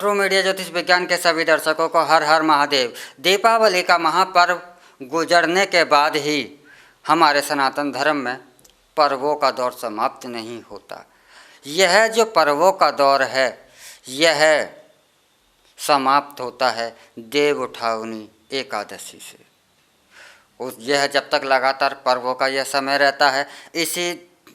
True media ज्योतिष विज्ञान के सभी दर्शकों को हर हर महादेव। दीपावली का महापर्व गुजरने के बाद ही हमारे सनातन धर्म में पर्वों का दौर समाप्त नहीं होता। यह जो पर्वों का दौर है यह समाप्त होता है देव उठावनी एकादशी से। यह जब तक लगातार पर्वों का यह समय रहता है, इसी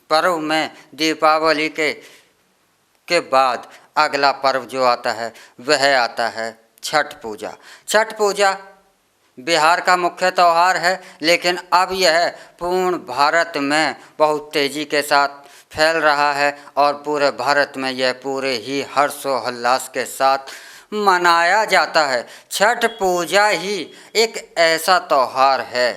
पर्व में दीपावली के बाद अगला पर्व जो आता है वह आता है छठ पूजा। छठ पूजा बिहार का मुख्य त्यौहार है, लेकिन अब यह पूर्ण भारत में बहुत तेज़ी के साथ फैल रहा है और पूरे भारत में यह पूरे ही हर्षोल्लास के साथ मनाया जाता है। छठ पूजा ही एक ऐसा त्यौहार है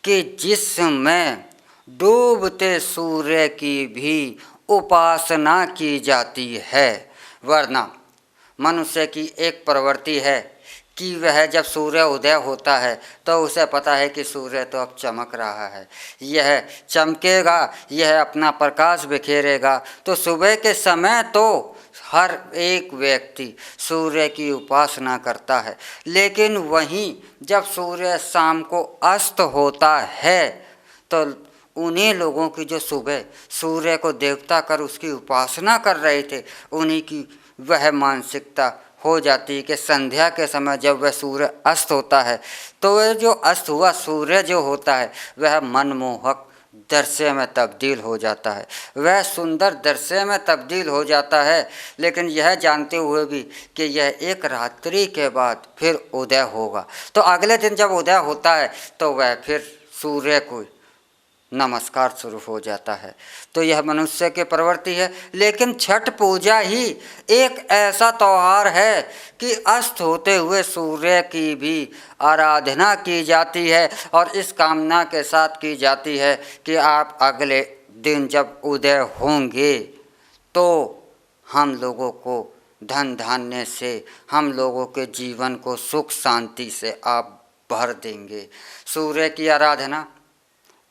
कि जिसमें डूबते सूर्य की भी उपासना की जाती है। वरना मनुष्य की एक प्रवृत्ति है कि वह जब सूर्य उदय होता है तो उसे पता है कि सूर्य तो अब चमक रहा है, यह चमकेगा, यह अपना प्रकाश बिखेरेगा। तो सुबह के समय तो हर एक व्यक्ति सूर्य की उपासना करता है, लेकिन वहीं जब सूर्य शाम को अस्त होता है तो उन्हीं लोगों की जो सुबह सूर्य को देवता कर उसकी उपासना कर रहे थे, उन्हीं की वह मानसिकता हो जाती है कि संध्या के समय जब वह सूर्य अस्त होता है तो वह जो अस्त हुआ सूर्य जो होता है वह मनमोहक दृश्य में तब्दील हो जाता है, वह सुंदर दृश्य में तब्दील हो जाता है। लेकिन यह जानते हुए भी कि यह एक रात्रि के बाद फिर उदय होगा, तो अगले दिन जब उदय होता है तो वह फिर सूर्य को नमस्कार शुरू हो जाता है। तो यह मनुष्य की प्रवृत्ति है। लेकिन छठ पूजा ही एक ऐसा त्यौहार है कि अस्त होते हुए सूर्य की भी आराधना की जाती है और इस कामना के साथ की जाती है कि आप अगले दिन जब उदय होंगे तो हम लोगों को धन धान्य से, हम लोगों के जीवन को सुख शांति से आप भर देंगे। सूर्य की आराधना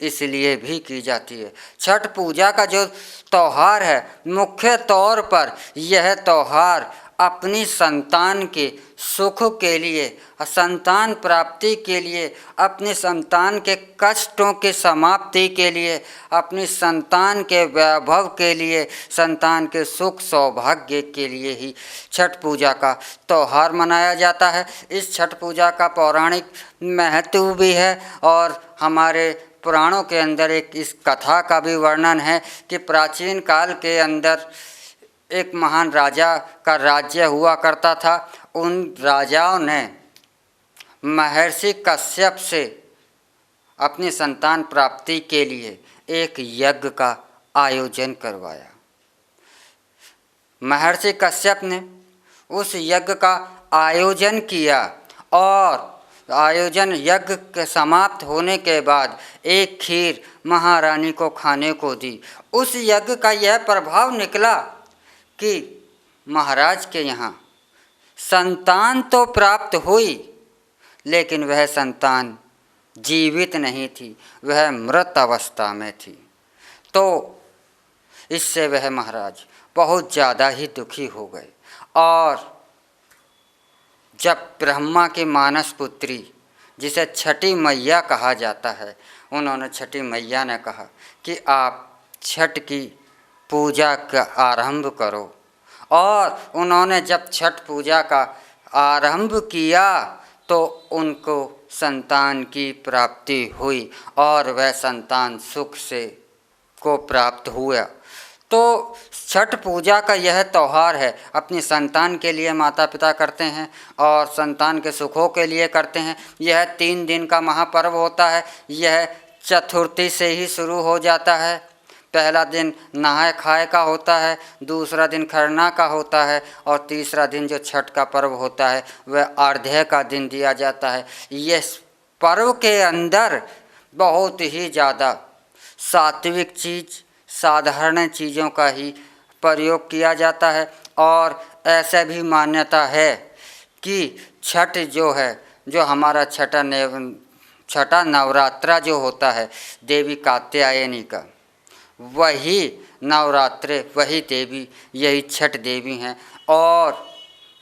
इसलिए भी की जाती है। छठ पूजा का जो त्यौहार है, मुख्य तौर पर यह त्यौहार अपनी संतान के सुख के लिए, संतान प्राप्ति के लिए, अपनी संतान के कष्टों की समाप्ति के लिए, अपनी संतान के वैभव के लिए, संतान के सुख सौभाग्य के लिए ही छठ पूजा का त्यौहार मनाया जाता है। इस छठ पूजा का पौराणिक महत्व भी है और हमारे पुराणों के अंदर एक इस कथा का भी वर्णन है कि प्राचीन काल के अंदर एक महान राजा का राज्य हुआ करता था। उन राजाओं ने महर्षि कश्यप से अपनी संतान प्राप्ति के लिए एक यज्ञ का आयोजन करवाया। महर्षि कश्यप ने उस यज्ञ का आयोजन किया और आयोजन यज्ञ के समाप्त होने के बाद एक खीर महारानी को खाने को दी। उस यज्ञ का यह प्रभाव निकला कि महाराज के यहाँ संतान तो प्राप्त हुई, लेकिन वह संतान जीवित नहीं थी, वह मृत अवस्था में थी। तो इससे वह महाराज बहुत ज़्यादा ही दुखी हो गए और जब ब्रह्मा की मानस पुत्री, जिसे छठी मैया कहा जाता है, उन्होंने छठी मैया ने कहा कि आप छठ की पूजा का आरंभ करो। और उन्होंने जब छठ पूजा का आरंभ किया तो उनको संतान की प्राप्ति हुई और वह संतान सुख से को प्राप्त हुआ। तो छठ पूजा का यह त्यौहार है, अपनी संतान के लिए माता पिता करते हैं और संतान के सुखों के लिए करते हैं। यह 3 दिन का महापर्व होता है। यह चतुर्थी से ही शुरू हो जाता है। पहला दिन नहाय खाए का होता है, दूसरा दिन खरना का होता है और तीसरा दिन जो छठ का पर्व होता है वह अर्घ्य का दिन दिया जाता है। यह पर्व के अंदर बहुत ही ज़्यादा सात्विक चीज़, साधारण चीज़ों का ही प्रयोग किया जाता है। और ऐसे भी मान्यता है कि छठ जो है, जो हमारा छठा नवरात्रा जो होता है देवी कात्यायनी का, वही नवरात्रे, वही देवी, यही छठ देवी हैं। और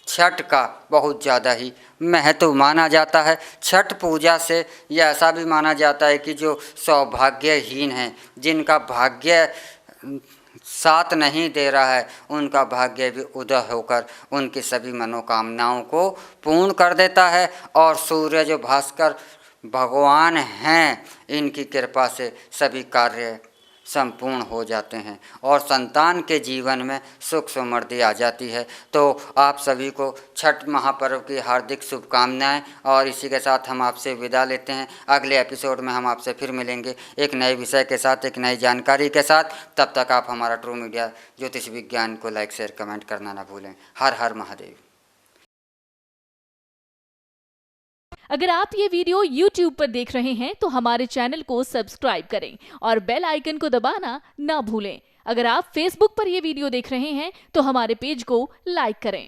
छठ का बहुत ज़्यादा ही महत्व माना जाता है। छठ पूजा से यह ऐसा भी माना जाता है कि जो सौभाग्यहीन हैं, जिनका भाग्य साथ नहीं दे रहा है, उनका भाग्य भी उदय होकर उनकी सभी मनोकामनाओं को पूर्ण कर देता है। और सूर्य जो भास्कर भगवान हैं, इनकी कृपा से सभी कार्य संपूर्ण हो जाते हैं और संतान के जीवन में सुख समृद्धि आ जाती है। तो आप सभी को छठ महापर्व की हार्दिक शुभकामनाएं, और इसी के साथ हम आपसे विदा लेते हैं। अगले एपिसोड में हम आपसे फिर मिलेंगे एक नए विषय के साथ, एक नई जानकारी के साथ। तब तक आप हमारा ट्रू मीडिया ज्योतिष विज्ञान को लाइक शेयर कमेंट करना ना भूलें। हर हर महादेव। अगर आप ये वीडियो YouTube पर देख रहे हैं तो हमारे चैनल को सब्सक्राइब करें और बेल आइकन को दबाना ना भूलें। अगर आप Facebook पर ये वीडियो देख रहे हैं तो हमारे पेज को लाइक करें।